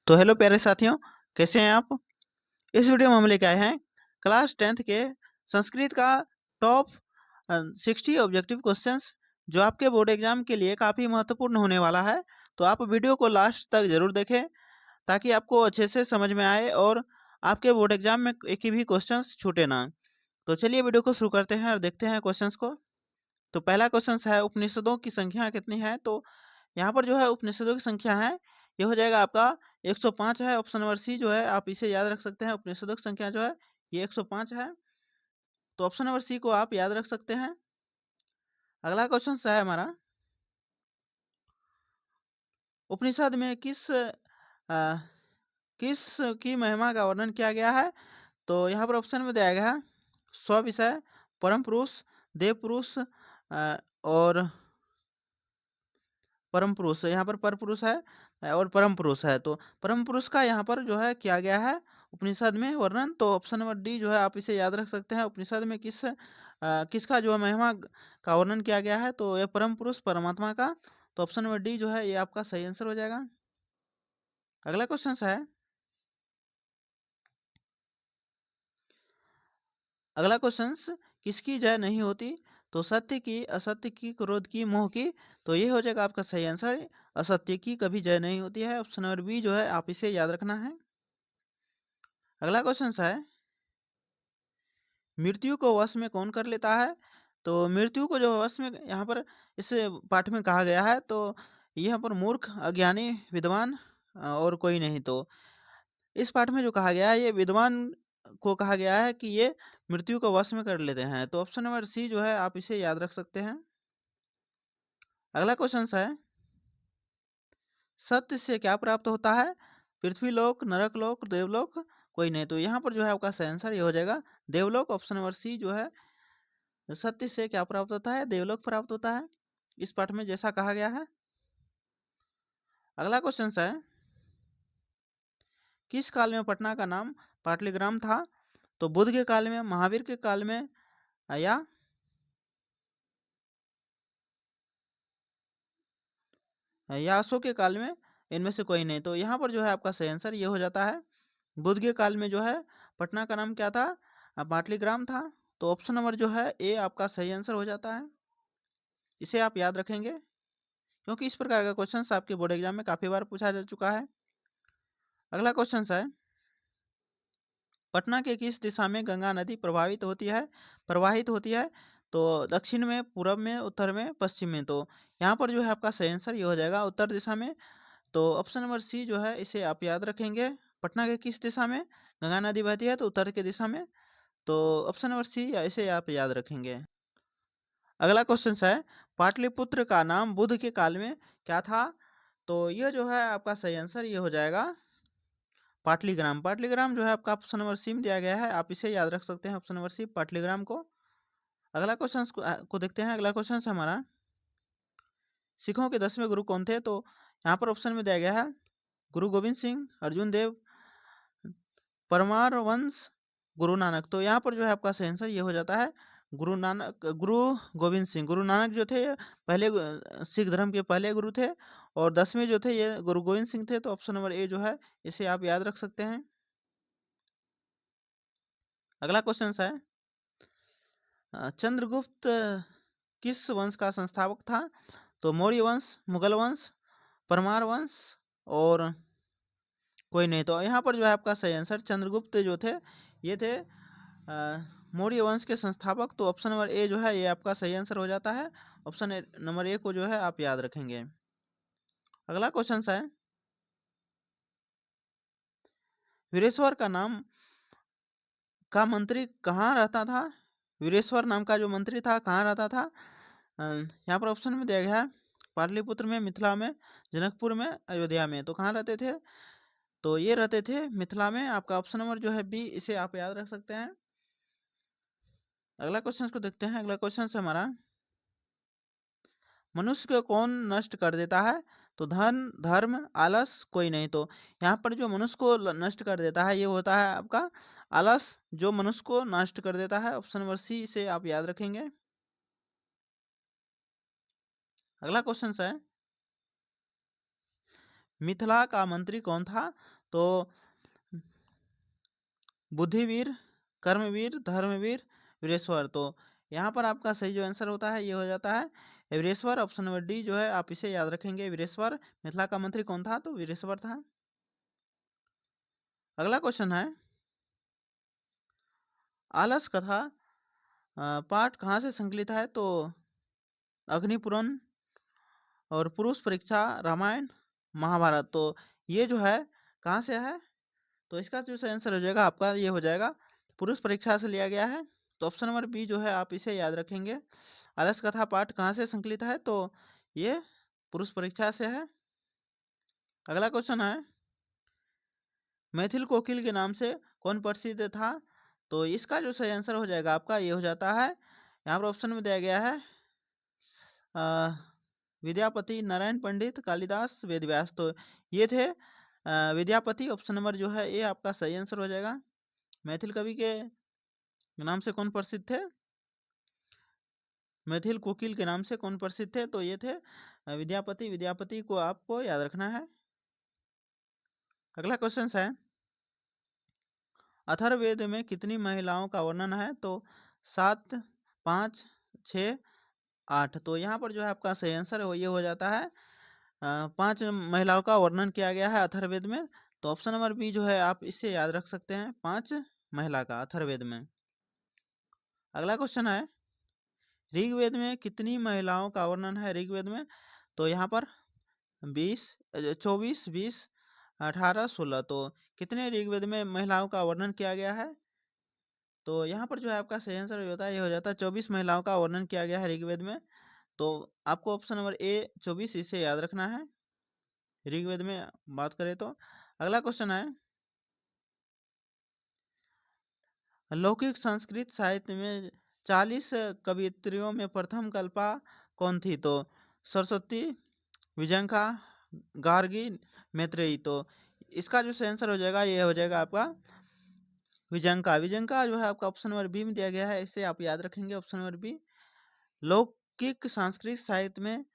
तो हेलो प्यारे साथियों, कैसे हैं आप? इस वीडियो में हम लेके आए हैं क्लास 10th के संस्कृत का टॉप 60 ऑब्जेक्टिव क्वेश्चंस जो आपके बोर्ड एग्जाम के लिए काफ़ी महत्वपूर्ण होने वाला है। तो आप वीडियो को लास्ट तक ज़रूर देखें ताकि आपको अच्छे से समझ में आए और आपके बोर्ड एग्जाम में एक ही भी क्वेश्चंस छूटे ना। तो चलिए वीडियो को शुरू करते हैं और देखते हैं क्वेश्चंस को। तो पहला क्वेश्चन है, उपनिषदों की संख्या कितनी है? तो यहाँ पर जो है उपनिषदों की संख्या है, ये हो जाएगा आपका 105 है। ऑप्शन नंबर सी जो है आप इसे याद रख सकते हैं। उपनिषदों की संख्या जो है ये 105 है, तो ऑप्शन नंबर सी को आप याद रख सकते हैं। अगला क्वेश्चन है हमारा, उपनिषद में किस की महिमा का वर्णन किया गया है? तो यहाँ पर ऑप्शन में दिया गया है स्व विषय, परम पुरुष, देव पुरुष और परम पुरुष। यहाँ पर पर पुरुष है और परम पुरुष है, तो परम पुरुष का यहाँ पर जो है किया गया है उपनिषद में वर्णन। तो ऑप्शन नंबर डी जो है आप इसे याद रख सकते हैं। उपनिषद में किसका जो है महिमा का वर्णन किया गया है? तो यह परम पुरुष परमात्मा का। तो ऑप्शन नंबर डी जो है ये आपका सही आंसर हो जाएगा। अगला क्वेश्चन है, अगला क्वेश्चन, किसकी जय नहीं होती? तो सत्य की, असत्य की, क्रोध की, मोह की। तो ये हो जाएगा आपका सही आंसर, असत्य की कभी जय नहीं होती है। ऑप्शन नंबर बी जो है आप इसे याद रखना है। अगला क्वेश्चन है, मृत्यु को वश में कौन कर लेता है? तो मृत्यु को जो वश में यहाँ पर इस पाठ में कहा गया है, तो यहाँ पर मूर्ख, अज्ञानी, विद्वान और कोई नहीं। तो इस पाठ में जो कहा गया है ये विद्वान को कहा गया है कि ये मृत्यु को वश में कर लेते हैं। तो ऑप्शन नंबर सी जो है आप इसे याद रख सकते हैं। अगला क्वेश्चन है, सत्य से क्या प्राप्त होता है? पृथ्वीलोक, नरकलोक, देवलोक, कोई नहीं। तो यहाँ पर जो है आपका सही आंसर ये हो जाएगा देवलोक। ऑप्शन नंबर सी जो है, सत्य से क्या प्राप्त होता है? देवलोक प्राप्त होता है, इस पाठ में जैसा कहा गया है। अगला क्वेश्चन है, किस काल में पटना का नाम पाटलिग्राम था? तो बुद्ध के काल में, महावीर के काल में या अशोक के काल में? इनमें से कोई नहीं। तो यहाँ पर जो है आपका सही आंसर ये हो जाता है, बुद्ध के काल में जो है पटना का नाम क्या था? पाटलिग्राम था। तो ऑप्शन नंबर जो है ए आपका सही आंसर हो जाता है। इसे आप याद रखेंगे क्योंकि इस प्रकार का क्वेश्चन आपके बोर्ड एग्जाम में काफ़ी बार पूछा जा चुका है। अगला क्वेश्चन है, पटना के किस दिशा में गंगा नदी प्रवाहित होती है? तो दक्षिण में, पूरब में, उत्तर में, पश्चिम में। तो यहाँ पर जो है आपका सही आंसर ये हो जाएगा उत्तर दिशा में। तो ऑप्शन नंबर सी जो है इसे आप याद रखेंगे। पटना के किस दिशा में गंगा नदी बहती है? तो उत्तर की दिशा में। तो ऑप्शन नंबर सी इसे आप याद रखेंगे। अगला क्वेश्चन है, पाटलिपुत्र का नाम बुद्ध के काल में क्या था? तो यह जो है आपका सही आंसर ये हो जाएगा पाटलिग्राम। पाटलिग्राम जो है आपका ऑप्शन नंबर सी में दिया गया है, आप इसे याद रख सकते हैं, ऑप्शन नंबर सी पाटलिग्राम को। अगला क्वेश्चन को देखते हैं। अगला क्वेश्चन है हमारा, सिखों के 10वें गुरु कौन थे? तो यहाँ पर ऑप्शन में दिया गया है गुरु गोविंद सिंह, अर्जुन देव, परमार वंश, गुरु नानक। तो यहाँ पर जो है आपका सही आंसर ये हो जाता है गुरु गोविंद सिंह। गुरु नानक जो थे पहले सिख धर्म के पहले गुरु थे और 10वें जो थे ये गुरु गोविंद सिंह थे। तो ऑप्शन नंबर ए जो है इसे आप याद रख सकते हैं। अगला क्वेश्चन है, चंद्रगुप्त किस वंश का संस्थापक था? तो मौर्य वंश, मुगल वंश, परमार वंश और कोई नहीं। तो यहाँ पर जो है आपका सही आंसर चंद्रगुप्त जो थे ये थे मौर्य वंश के संस्थापक। तो ऑप्शन नंबर ए जो है ये आपका सही आंसर हो जाता है। ऑप्शन नंबर ए को जो है आप याद रखेंगे। अगला क्वेश्चन है, वीरेश्वर का नाम का मंत्री कहाँ रहता था? वीरेश्वर नाम का जो मंत्री था कहाँ रहता था? यहाँ पर ऑप्शन में दिया गया है पाटलिपुत्र में, मिथिला में, जनकपुर में, अयोध्या में। तो कहाँ रहते थे? तो ये रहते थे मिथिला में। आपका ऑप्शन नंबर जो है बी, इसे आप याद रख सकते हैं। अगला क्वेश्चन को देखते हैं। अगला क्वेश्चन है हमारा, मनुष्य को कौन नष्ट कर देता है? तो धन, धर्म, आलस, कोई नहीं। तो यहाँ पर जो मनुष्य को नष्ट कर देता है ये होता है आपका आलस, जो मनुष्य को नष्ट कर देता है। ऑप्शन नंबर सी से आप याद रखेंगे। अगला क्वेश्चन है, मिथिला का मंत्री कौन था? तो बुद्धिवीर, कर्मवीर, धर्मवीर, वीरेश्वर। तो यहाँ पर आपका सही जो आंसर होता है ये हो जाता है वीरेश्वर। ऑप्शन नंबर डी जो है आप इसे याद रखेंगे, वीरेश्वर। मिथिला का मंत्री कौन था? तो वीरेश्वर था। अगला क्वेश्चन है, आलस कथा पाठ कहाँ से संकलित है? तो अग्निपुराण और पुरुष परीक्षा, रामायण, महाभारत। तो ये जो है कहाँ से है? तो इसका जो सही आंसर हो जाएगा आपका ये हो जाएगा पुरुष परीक्षा से लिया गया है। तो ऑप्शन नंबर बी जो है आप इसे याद रखेंगे। आलस कथा पाठ कहाँ से संकलित है? तो ये पुरुष परीक्षा से है। अगला क्वेश्चन है, मैथिल कोकिल के नाम से कौन प्रसिद्ध था? तो इसका जो सही आंसर हो जाएगा आपका ये हो जाता है, यहाँ पर ऑप्शन में दिया गया है विद्यापति, नारायण पंडित, कालिदास, वेदव्यास। तो ये थे विद्यापति। ऑप्शन नंबर जो है ये आपका सही आंसर हो जाएगा। मैथिल कवि के नाम से कौन प्रसिद्ध थे? मैथिल कोकिल के नाम से कौन प्रसिद्ध थे? तो ये थे विद्यापति। विद्यापति को आपको याद रखना है। अगला क्वेश्चन है, अथर्ववेद में कितनी महिलाओं का वर्णन है? तो 7, 5, 6, 8। तो यहाँ पर जो है आपका सही आंसर है वो ये हो जाता है 5 महिलाओं का वर्णन किया गया है अथर्ववेद में। तो ऑप्शन नंबर बी जो है आप इसे याद रख सकते हैं, 5 महिला का अथर्ववेद में। अगला क्वेश्चन है, ऋग्वेद में कितनी महिलाओं का वर्णन है ऋग्वेद में? तो यहाँ पर 24, 20, 18, 16। तो कितने ऋग्वेद में महिलाओं का वर्णन किया गया है? तो यहाँ पर जो है आपका सही आंसर होता है ये हो जाता है 24 महिलाओं का वर्णन किया गया है ऋग्वेद में। तो आपको ऑप्शन नंबर ए 24 इसे याद रखना है ऋग्वेद में बात करें तो। अगला क्वेश्चन है, लौकिक संस्कृत साहित्य में 40 कवियत्रियों में प्रथम कल्पा कौन थी? तो सरस्वती, विजयंका, गार्गी, मैत्रेयी। तो इसका जो सही आंसर हो जाएगा ये हो जाएगा आपका विजयंका। विजयंका जो है आपका ऑप्शन नंबर बी में दिया गया है, इसे आप याद रखेंगे ऑप्शन नंबर बी। लौकिक संस्कृत साहित्य में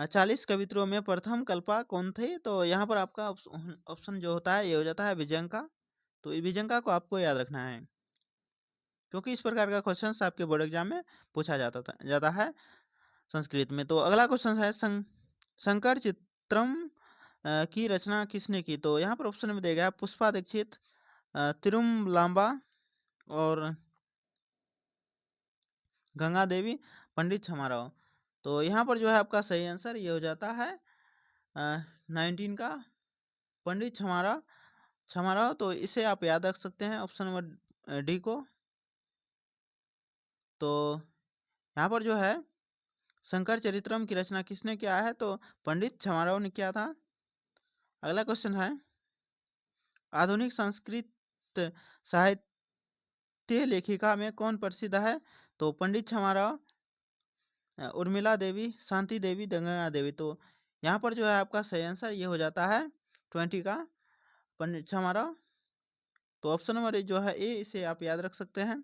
40 कवित्रों में प्रथम कल्पा कौन थे? तो यहाँ पर आपका ऑप्शन जो होता है ये हो जाता है विजयंका। तो विजयंका को आपको याद रखना है क्योंकि इस प्रकार का क्वेश्चन आपके बोर्ड एग्जाम में पूछा जाता है संस्कृत में। तो अगला क्वेश्चन है, शंकर चित्रम की रचना किसने की? तो यहाँ पर ऑप्शन में दिया गया पुष्पा दीक्षित, तिरुमलांबा और गंगा देवी, पंडित छमाराव। तो यहाँ पर जो है आपका सही आंसर ये हो जाता है 19 का पंडित छमाराव। तो इसे आप याद रख सकते हैं ऑप्शन नंबर डी को। तो यहाँ पर जो है शंकर चरित्रम की रचना किसने किया है? तो पंडित छमाराव ने किया था। अगला क्वेश्चन है, आधुनिक संस्कृत साहित्य लेखिका में कौन प्रसिद्ध है? तो पंडित छमाराव, उर्मिला देवी, शांति देवी, गंगा देवी। तो यहाँ पर जो है आपका सही आंसर ये हो जाता है 20 का पंडित छमाराव। तो ऑप्शन नंबर जो है ए इसे आप याद रख सकते हैं।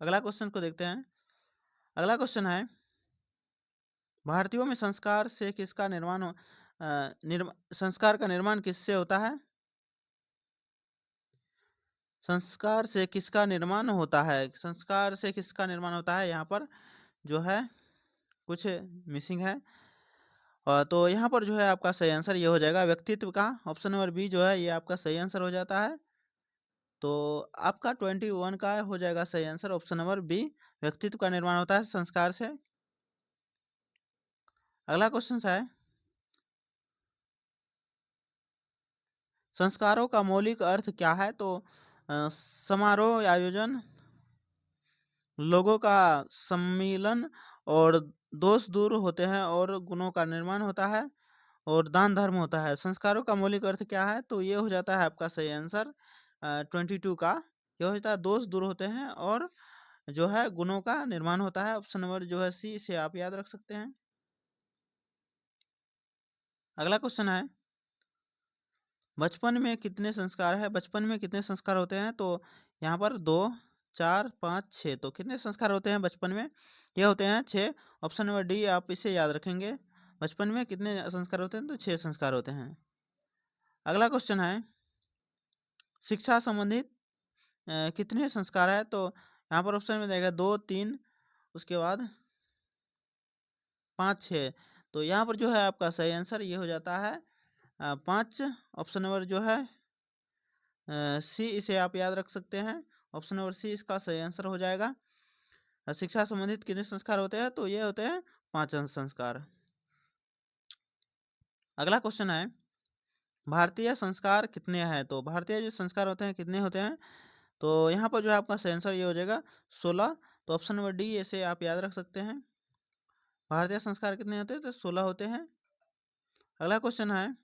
अगला क्वेश्चन को देखते हैं। अगला क्वेश्चन है, भारतीयों में संस्कार से किसका निर्माण संस्कार का निर्माण किससे होता है? संस्कार से किसका निर्माण होता है? संस्कार से किसका निर्माण होता है? यहाँ पर जो है कुछ मिसिंग है। तो यहाँ पर जो है आपका सही आंसर ये हो जाएगा व्यक्तित्व का। ऑप्शन नंबर बी जो है ये आपका सही आंसर हो जाता है। तो आपका 21 का हो जाएगा सही आंसर ऑप्शन नंबर बी, व्यक्तित्व का निर्माण होता है संस्कार से। अगला क्वेश्चन है, संस्कारों का मौलिक अर्थ क्या है? तो समारोह आयोजन, लोगों का सम्मिलन और दोष दूर होते हैं और गुणों का निर्माण होता है और दान धर्म होता है। संस्कारों का मौलिक अर्थ क्या है? तो ये हो जाता है आपका सही आंसर 22 का। ये हो जाता है दोष दूर होते हैं और जो है गुणों का निर्माण होता है। ऑप्शन नंबर जो है सी इसे आप याद रख सकते हैं। अगला क्वेश्चन है, बचपन में कितने संस्कार है? बचपन में कितने संस्कार होते हैं? तो यहाँ पर 2, 4, 5, 6। तो कितने संस्कार होते हैं बचपन में? ये होते हैं 6। ऑप्शन नंबर डी आप इसे याद रखेंगे बचपन में कितने संस्कार होते हैं? तो 6 संस्कार होते हैं। अगला क्वेश्चन है शिक्षा संबंधित कितने संस्कार है? तो यहाँ पर ऑप्शन में देगा 2, 3, उसके बाद 5, 6। तो यहाँ पर जो है आपका सही आंसर ये हो जाता है 5। ऑप्शन नंबर जो है सी, इसे आप याद रख सकते हैं। ऑप्शन नंबर सी इसका सही आंसर हो जाएगा। शिक्षा संबंधित कितने संस्कार होते हैं? तो ये होते हैं 5 संस्कार। अगला क्वेश्चन है भारतीय संस्कार कितने हैं? तो भारतीय जो संस्कार होते हैं कितने होते हैं? तो यहाँ पर जो है आपका सही आंसर ये हो जाएगा 16। तो ऑप्शन नंबर डी इसे आप याद रख सकते हैं। भारतीय संस्कार कितने होते हैं? तो 16 होते हैं। अगला क्वेश्चन है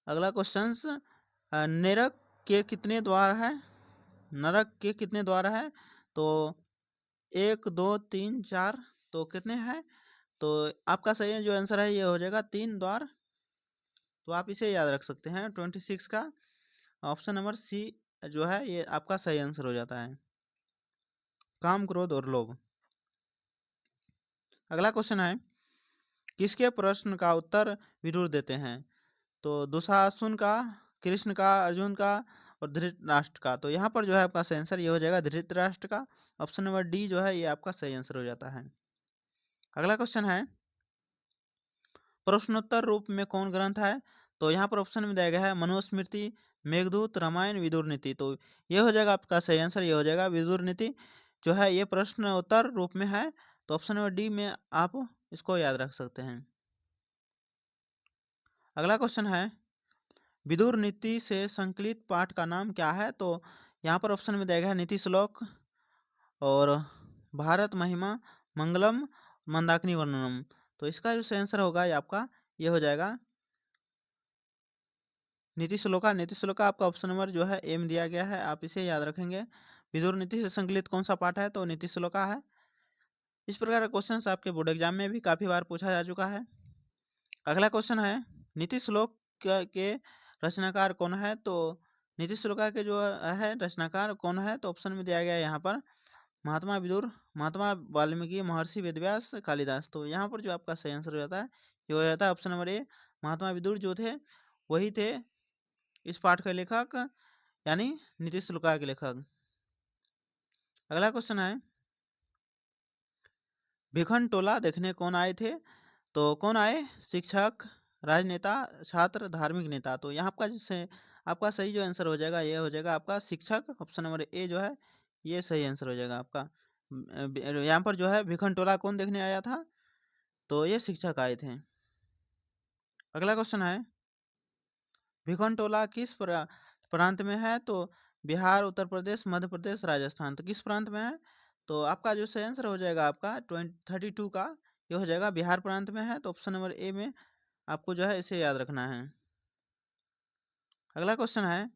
अगला क्वेश्चन नरक के कितने द्वार है? नरक के कितने द्वार है? तो 1, 2, 3, 4। तो कितने हैं? तो आपका सही जो आंसर है ये हो जाएगा 3 द्वार। तो आप इसे याद रख सकते हैं 26 का ऑप्शन नंबर सी जो है ये आपका सही आंसर हो जाता है। काम, क्रोध और लोभ। अगला क्वेश्चन है किसके प्रश्न का उत्तर विदुर देते हैं? तो दुशासन का, कृष्ण का, अर्जुन का और धृतराष्ट्र का। तो यहाँ पर जो है आपका सही आंसर ये हो जाएगा धृतराष्ट्र का। ऑप्शन नंबर डी जो है ये आपका सही आंसर हो जाता है। अगला क्वेश्चन है प्रश्नोत्तर रूप में कौन ग्रंथ है? तो यहाँ पर ऑप्शन में दिया गया है मनुस्मृति, मेघदूत, रामायण, विदुर नीति। तो ये हो जाएगा आपका सही आंसर ये हो जाएगा विदुर नीति जो है ये प्रश्नोत्तर रूप में है। तो ऑप्शन नंबर डी में आप इसको याद रख सकते हैं। अगला क्वेश्चन है विदुर नीति से संकलित पाठ का नाम क्या है? तो यहाँ पर ऑप्शन में दिया गया है नीति श्लोक और भारत महिमा, मंगलम, मंदाकिनी वर्णनम। तो इसका जो सही आंसर होगा ये आपका ये हो जाएगा नीति श्लोका। नीति श्लोका आपका ऑप्शन नंबर जो है ए में दिया गया है, आप इसे याद रखेंगे। विदुर नीति से संकलित कौन सा पाठ है? तो नीति श्लोका है। इस प्रकार का क्वेश्चन आपके बोर्ड एग्जाम में भी काफी बार पूछा जा चुका है। अगला क्वेश्चन है नीति श्लोक के रचनाकार कौन है? तो नीति श्लोका के जो है रचनाकार कौन है? तो ऑप्शन में दिया गया है यहाँ पर महात्मा विदुर, महात्मा वाल्मीकि, महर्षि वेदव्यास, कालिदास। तो यहाँ पर जो आपका सही आंसर हो जाता है ये हो जाता है ऑप्शन नंबर ए। महात्मा विदुर जो थे वही थे इस पाठ के लेखक यानी नीति श्लोका के लेखक। अगला क्वेश्चन है भिखन टोला देखने कौन आए थे? तो कौन आए? शिक्षक, राजनेता, छात्र, धार्मिक नेता। तो यहाँ आपका जैसे आपका सही जो आंसर हो जाएगा ये हो जाएगा आपका शिक्षक। ऑप्शन नंबर ए जो है ये सही आंसर हो जाएगा आपका। यहाँ पर जो है भिखन टोला कौन देखने आया था? तो ये शिक्षक आए थे। अगला क्वेश्चन है भिखन टोला किस प्रांत में है? तो बिहार, उत्तर प्रदेश, मध्य प्रदेश, राजस्थान। तो किस प्रांत में है? तो आपका जो सही आंसर हो जाएगा आपका 32 का ये हो जाएगा बिहार प्रांत में है। तो ऑप्शन नंबर ए में आपको जो है इसे याद रखना है। अगला क्वेश्चन है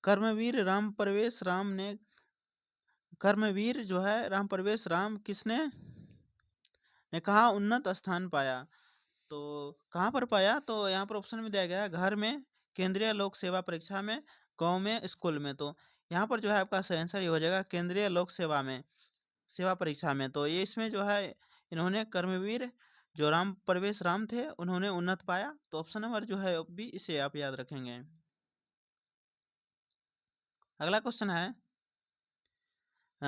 कर्मवीर राम प्रवेश राम ने कर्मवीर जो है राम प्रवेश राम किसने ने कहा उन्नत स्थान पाया? तो कहाँ पर पाया? तो यहाँ पर ऑप्शन में दिया गया है घर में, केंद्रीय लोक सेवा परीक्षा में, गांव में, स्कूल में। तो यहाँ पर जो है आपका सही आंसर ये हो जाएगा केंद्रीय लोक सेवा में, सेवा परीक्षा में। तो ये इसमें जो है इन्होंने कर्मवीर जो राम प्रवेश राम थे उन्होंने उन्नत पाया। तो ऑप्शन नंबर जो है भी इसे आप याद रखेंगे। अगला क्वेश्चन है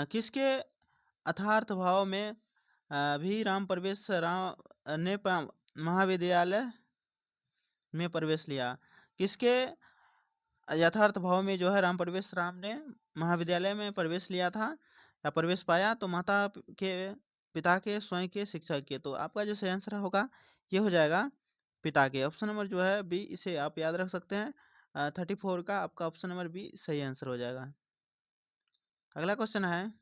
किसके अथार्थ भाव में भी राम प्रवेश राम ने महाविद्यालय में प्रवेश लिया? किसके यथार्थ भाव में जो है राम प्रवेश राम ने महाविद्यालय में प्रवेश लिया था या प्रवेश पाया? तो माता के पिता के स्वयं के शिक्षक के। तो आपका जो सही आंसर होगा ये हो जाएगा पिता के। ऑप्शन नंबर जो है बी इसे आप याद रख सकते हैं 34 का आपका ऑप्शन नंबर बी सही आंसर हो जाएगा। अगला क्वेश्चन है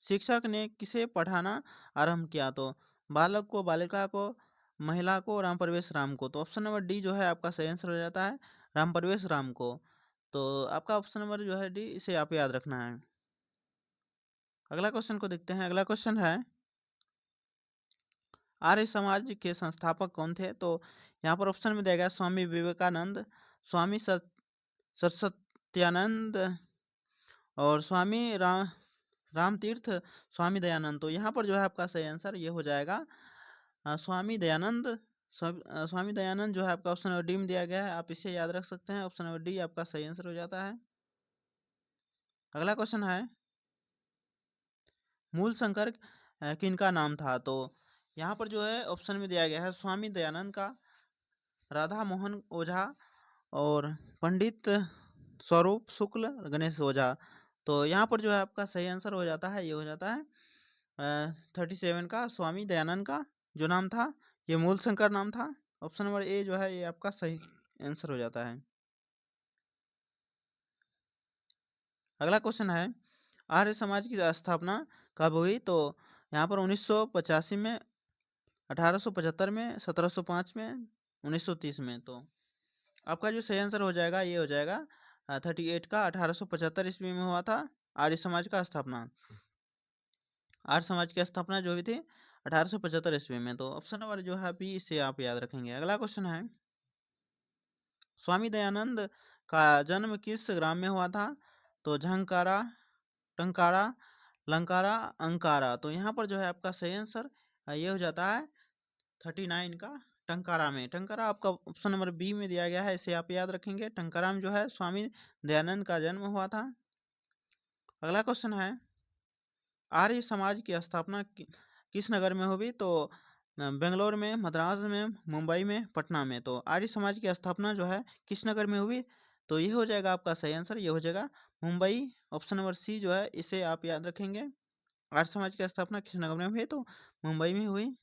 शिक्षक ने किसे पढ़ाना आरंभ किया? तो बालक को, बालिका को, महिला को, राम प्रवेश राम को। तो ऑप्शन नंबर डी जो है आपका सही आंसर हो जाता है राम प्रवेश राम को। तो आपका ऑप्शन नंबर जो है डी इसे आप याद रखना है। अगला क्वेश्चन को देखते हैं। अगला क्वेश्चन है आर्य समाज के संस्थापक कौन थे? तो यहाँ पर ऑप्शन में दिया गया स्वामी विवेकानंद, स्वामी सरस्वत्यानंद और स्वामी रामतीर्थ स्वामी दयानंद। तो यहाँ पर जो है आपका सही आंसर ये हो जाएगा स्वामी दयानंद। स्वामी दयानंद जो है आपका ऑप्शन नंबर डी में दिया गया है, आप इसे याद रख सकते हैं। ऑप्शन नंबर डी आपका सही आंसर हो जाता है। अगला क्वेश्चन है, मूल शंकर किनका नाम था? तो यहाँ पर जो है ऑप्शन में दिया गया है स्वामी दयानंद का, राधा मोहन ओझा और पंडित स्वरूप शुक्ल, गणेश ओझा। तो यहाँ पर जो है आपका सही आंसर हो जाता है, ये हो जाता है 37 का स्वामी दयानंद का जो नाम था ये मूल शंकर नाम था। ऑप्शन नंबर ए जो है ये आपका सही आंसर हो जाता है। अगला क्वेश्चन है, आर्य समाज की स्थापना कब हुई? तो यहाँ पर 1985 में, 1875 में, 1705 में, 1930 में। तो आपका जो सही आंसर हो जाएगा ये हो जाएगा 38 का, 1875 ईस्वी में हुआ था आर्य समाज का स्थापना। आर्य समाज की स्थापना जो हुई थी 1875 ईस्वी में। तो ऑप्शन नंबर जो है बी, इसे आप याद रखेंगे। अगला क्वेश्चन है, स्वामी दयानंद का जन्म किस ग्राम में हुआ था? तो झंकारा, टंकारा, लंकारा, अंकारा। तो यहाँ पर जो है आपका सही आंसर ये हो जाता है 39 का, टंकारा में। टंकारा आपका ऑप्शन नंबर बी में दिया गया है, इसे आप याद रखेंगे। टंकारा में जो है स्वामी दयानंद का जन्म हुआ था। अगला क्वेश्चन है, आर्य समाज की स्थापना किस नगर में हुई? तो बेंगलोर में, मद्रास में, मुंबई में, पटना में। तो आर्य समाज की स्थापना जो है किस नगर में हुई? तो ये हो जाएगा आपका सही आंसर, ये हो जाएगा मुंबई। ऑप्शन नंबर सी जो है इसे आप याद रखेंगे। आर्य समाज की स्थापना किस नगर में हुई? तो मुंबई में हुई।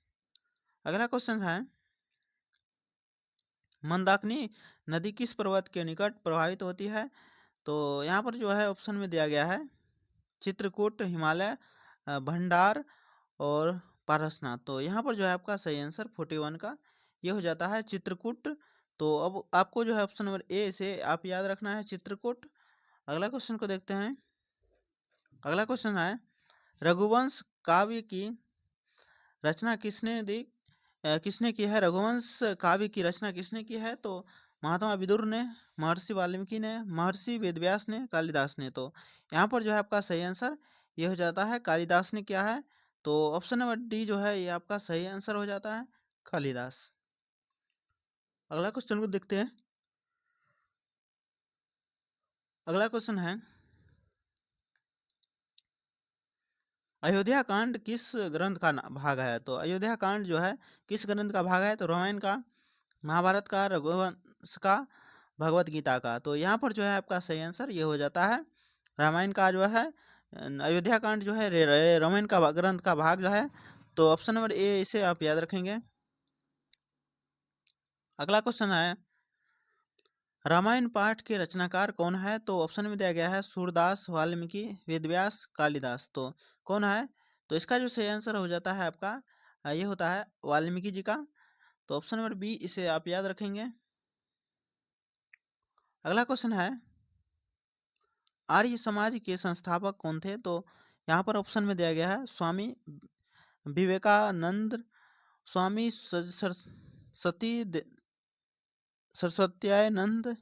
अगला क्वेश्चन है, मंदाकिनी नदी किस पर्वत के निकट प्रवाहित होती है? तो यहाँ पर जो है ऑप्शन में दिया गया है चित्रकूट, हिमालय, भंडार और पारसनाथ। तो यहाँ पर जो है आपका सही आंसर 41 का ये हो जाता है चित्रकूट। तो अब आपको जो है ऑप्शन नंबर ए से आप याद रखना है, चित्रकूट। अगला क्वेश्चन को देखते हैं। अगला क्वेश्चन है, रघुवंश काव्य की रचना किसने की है? रघुवंश काव्य की रचना किसने की है? तो महात्मा विदुर ने, महर्षि वाल्मीकि ने, महर्षि वेदव्यास ने, कालिदास ने। तो यहाँ पर जो है आपका सही आंसर ये हो जाता है कालिदास ने किया है। तो ऑप्शन नंबर डी जो है ये आपका सही आंसर हो जाता है, कालिदास। अगला क्वेश्चन को देखते हैं। अगला क्वेश्चन है, अयोध्या कांड किस ग्रंथ का भाग है? तो अयोध्या कांड जो है किस ग्रंथ का भाग है? तो रामायण का, महाभारत का, रघुवंश का, भगवत गीता का। तो यहाँ पर जो है आपका सही आंसर ये हो जाता है रामायण का जो है, अयोध्या कांड जो है रामायण का ग्रंथ का भाग जो है। तो ऑप्शन नंबर ए इसे आप याद रखेंगे। अगला क्वेश्चन है, रामायण पाठ के रचनाकार कौन है? तो ऑप्शन में दिया गया है सूरदास, वाल्मीकि, वेदव्यास, कालिदास। तो कौन है? तो इसका जो सही आंसर हो जाता है आपका ये होता है वाल्मीकि जी का। तो ऑप्शन नंबर बी इसे आप याद रखेंगे। अगला क्वेश्चन है, आर्य समाज के संस्थापक कौन थे? तो यहाँ पर ऑप्शन में दिया गया है स्वामी विवेकानंद, स्वामी सरस्वत्यानंद,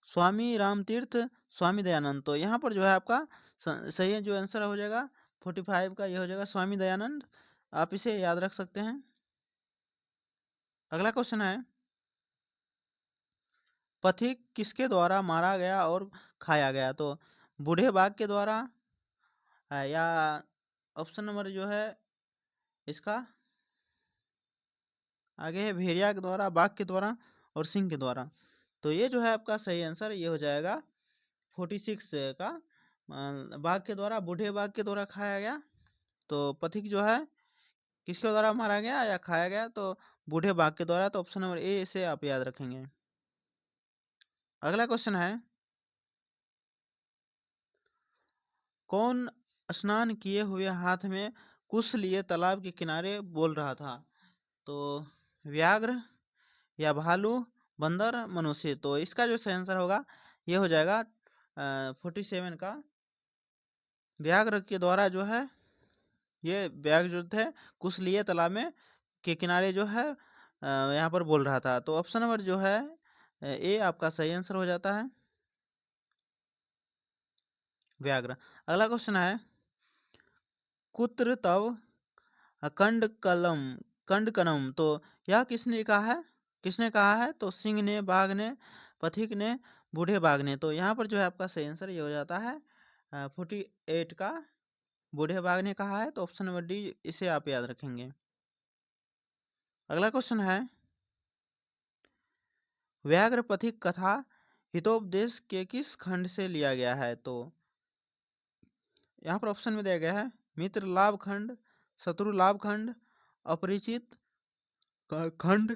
स्वामी रामतीर्थ, स्वामी दयानंद। तो यहाँ पर जो है आपका सही जो आंसर हो जाएगा 45 का ये हो जाएगा स्वामी दयानंद। आप इसे याद रख सकते हैं। अगला क्वेश्चन है, पथिक किसके द्वारा मारा गया और खाया गया? तो बूढ़े बाघ के द्वारा, या ऑप्शन नंबर जो है इसका आगे है भेड़िया के द्वारा, बाघ के द्वारा और सिंह के द्वारा। तो ये जो है आपका सही आंसर ये हो जाएगा 46 का, बाघ के द्वारा, बूढ़े बाघ के द्वारा खाया गया। तो पथिक जो है किसके द्वारा मारा गया या खाया गया? तो बूढ़े बाघ के द्वारा। तो ऑप्शन नंबर ए इसे आप याद रखेंगे। अगला क्वेश्चन है, कौन स्नान किए हुए हाथ में कुश लिए तालाब के किनारे बोल रहा था? तो व्याघ्र, या भालू, बंदर, मनुष्य। तो इसका जो सही आंसर होगा ये हो जाएगा 47 का, व्याघ्र के द्वारा जो है ये व्याघ्र जो थे कुछ लिए तालाब में के किनारे जो है यहाँ पर बोल रहा था। तो ऑप्शन नंबर जो है ए आपका सही आंसर हो जाता है। व्याघ्र। अगला क्वेश्चन है कुत्र तव कंडकनम, तो यह किसने कहा है? किसने कहा है? तो सिंह ने, बाघ ने, पथिक ने, बूढ़े बाघ ने। तो यहाँ पर जो है आपका सही आंसर ये हो जाता है 48 का बूढ़े बाघ ने कहा है। तो ऑप्शन नंबर डी इसे आप याद रखेंगे। अगला क्वेश्चन है व्याघ्र पथिक कथा हितोपदेश के किस खंड से लिया गया है? तो यहाँ पर ऑप्शन में दिया गया है मित्र लाभ खंड, शत्रु लाभ खंड, अपरिचित खंड,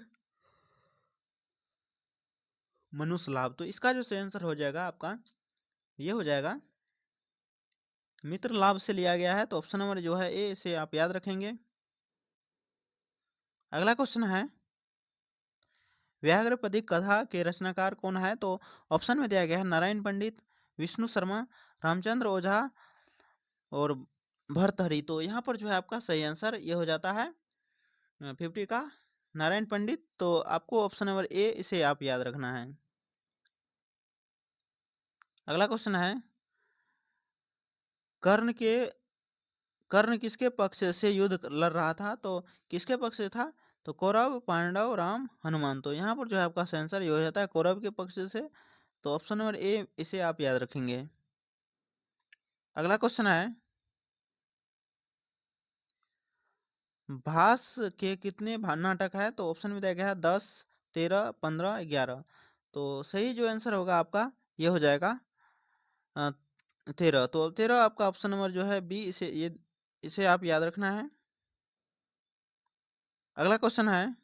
मनुष्य लाभ। तो इसका जो सही आंसर हो जाएगा आपका ये हो जाएगा मित्र लाभ से लिया गया है। तो ऑप्शन नंबर जो है ए इसे आप याद रखेंगे। अगला क्वेश्चन है व्याघ्र पथिक कथा के रचनाकार कौन है? तो ऑप्शन में दिया गया है नारायण पंडित, विष्णु शर्मा, रामचंद्र ओझा और भर्तहरि। तो यहाँ पर जो है आपका सही आंसर ये हो जाता है 50 का नारायण पंडित। तो आपको ऑप्शन नंबर ए इसे आप याद रखना है। अगला क्वेश्चन है कर्ण के कर्ण किसके पक्ष से युद्ध लड़ रहा था? तो किसके पक्ष से था? तो कौरव, पांडव, राम, हनुमान। तो यहाँ पर जो है आपका आंसर ये हो जाता है कौरव के पक्ष से। तो ऑप्शन नंबर ए इसे आप याद रखेंगे। अगला क्वेश्चन है भास के कितने नाटक है? तो ऑप्शन में दिया गया है 10, 13, 15, 11। तो सही जो आंसर होगा आपका ये हो जाएगा 13। तो 13 आपका ऑप्शन नंबर जो है बी इसे आप याद रखना है। अगला क्वेश्चन है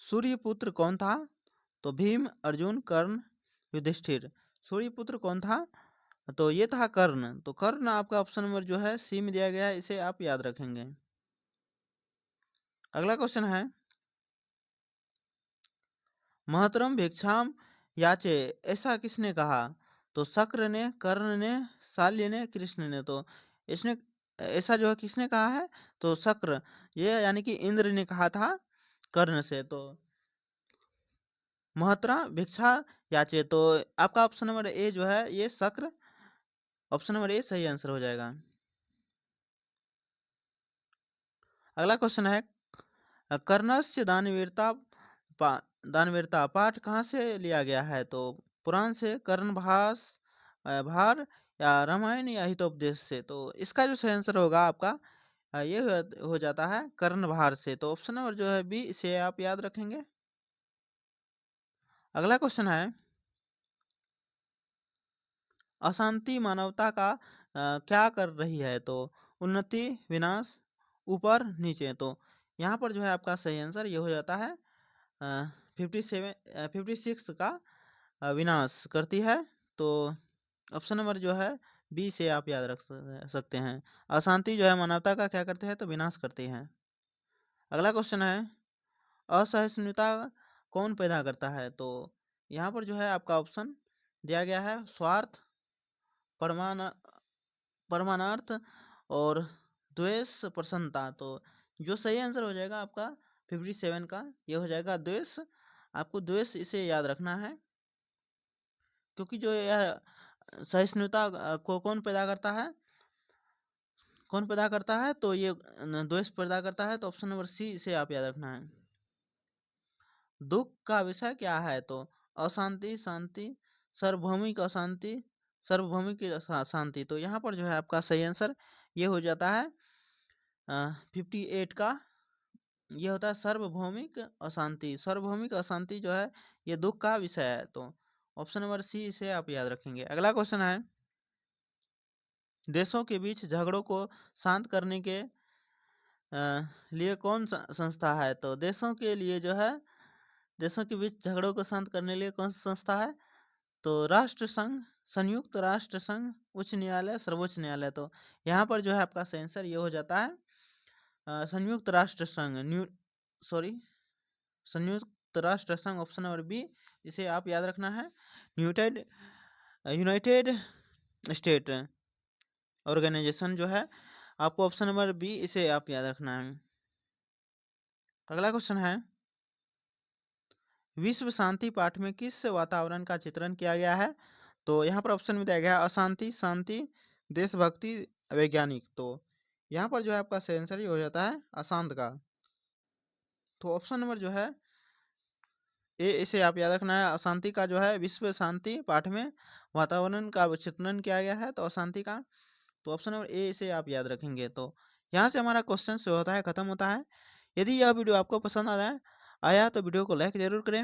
सूर्यपुत्र कौन था? तो भीम, अर्जुन, कर्ण, युधिष्ठिर। सूर्यपुत्र कौन था? तो ये था कर्ण। तो कर्ण आपका ऑप्शन नंबर जो है सी में दिया गया है, इसे आप याद रखेंगे। अगला क्वेश्चन है महतरम भिक्षाम याचे ऐसा किसने कहा? तो शक्र ने, कर्ण ने, शाल्य ने, कृष्ण ने। तो इसने ऐसा जो है किसने कहा है? तो शक्र, ये यानी कि इंद्र ने कहा था कर्ण से। तो महतरा भिक्षा याचे, तो आपका ऑप्शन नंबर ए जो है ये शक्र, ऑप्शन नंबर ए सही आंसर हो जाएगा। अगला क्वेश्चन है कर्णस्य दानवीरता दानवीरता पाठ कहाँ से लिया गया है? तो पुराण से, कर्णभास, भार, या रामायण, या हितोपदेश से। तो इसका जो सही आंसर होगा आपका ये हो जाता है कर्णभार से। तो ऑप्शन नंबर जो है बी इसे आप याद रखेंगे। अगला क्वेश्चन है अशांति मानवता का क्या कर रही है? तो उन्नति, विनाश, ऊपर, नीचे। तो यहाँ पर जो है आपका सही आंसर ये हो जाता है 56 का विनाश करती है। तो ऑप्शन नंबर जो है बी से आप याद रख सकते हैं। अशांति जो है मानवता का क्या करते हैं? तो विनाश करती है। अगला क्वेश्चन है असहिष्णुता कौन पैदा करता है? तो यहाँ पर जो है आपका ऑप्शन दिया गया है स्वार्थ, परमान परमानर्थ और द्वेष, प्रसन्नता। तो जो सही आंसर हो जाएगा आपका 57 का ये हो जाएगा द्वेष। आपको द्वेष इसे याद रखना है क्योंकि जो यह सहिष्णुता को कौन पैदा करता है? तो ये द्वेष पैदा करता है। तो ऑप्शन नंबर सी इसे आप याद रखना है। दुख का विषय क्या है? तो अशांति, शांति, सार्वभौमिक अशांति, सार्वभौमिक शांति। तो यहाँ पर जो है आपका सही आंसर ये हो जाता है 58 का ये होता है सार्वभौमिक अशांति। सार्वभौमिक अशांति जो है ये दुख का विषय है। तो ऑप्शन नंबर सी इसे आप याद रखेंगे। अगला क्वेश्चन है देशों के बीच झगड़ों को शांत करने के लिए कौन सा संस्था है? तो देशों के बीच झगड़ों को शांत करने के लिए कौन सी संस्था है? तो राष्ट्र संघ, संयुक्त राष्ट्र संघ, उच्च न्यायालय, सर्वोच्च न्यायालय। तो यहाँ पर जो है आपका सही आंसर ये हो जाता है संयुक्त राष्ट्र संघ सॉरी संयुक्त राष्ट्र संघ, ऑप्शन नंबर बी इसे आप याद रखना है। यूनाइटेड स्टेट ऑर्गेनाइजेशन जो है आपको ऑप्शन नंबर बी इसे आप याद रखना है। अगला क्वेश्चन है विश्व शांति पाठ में किस वातावरण का चित्रण किया गया है? तो यहाँ पर ऑप्शन में दिया गया है अशांति, शांति, देशभक्ति, वैज्ञानिक। तो यहाँ पर जो है आपका सही आंसर ये हो जाता है अशांत का। तो ऑप्शन नंबर जो है ए, इसे आप याद रखना है। अशांति का जो है विश्व शांति पाठ में वातावरण का चित्रण किया गया है, तो अशांति का। तो ऑप्शन नंबर ए इसे आप याद रखेंगे। तो यहाँ से हमारा क्वेश्चन जो होता है खत्म होता है। यदि यह वीडियो आपको पसंद आया तो वीडियो को लाइक जरूर करें,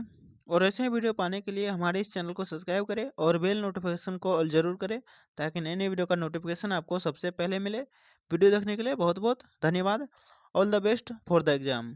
और ऐसे ही वीडियो पाने के लिए हमारे इस चैनल को सब्सक्राइब करें और बेल नोटिफिकेशन को ऑल जरूर करें, ताकि नए नए वीडियो का नोटिफिकेशन आपको सबसे पहले मिले। वीडियो देखने के लिए बहुत बहुत धन्यवाद। All the best for the exam.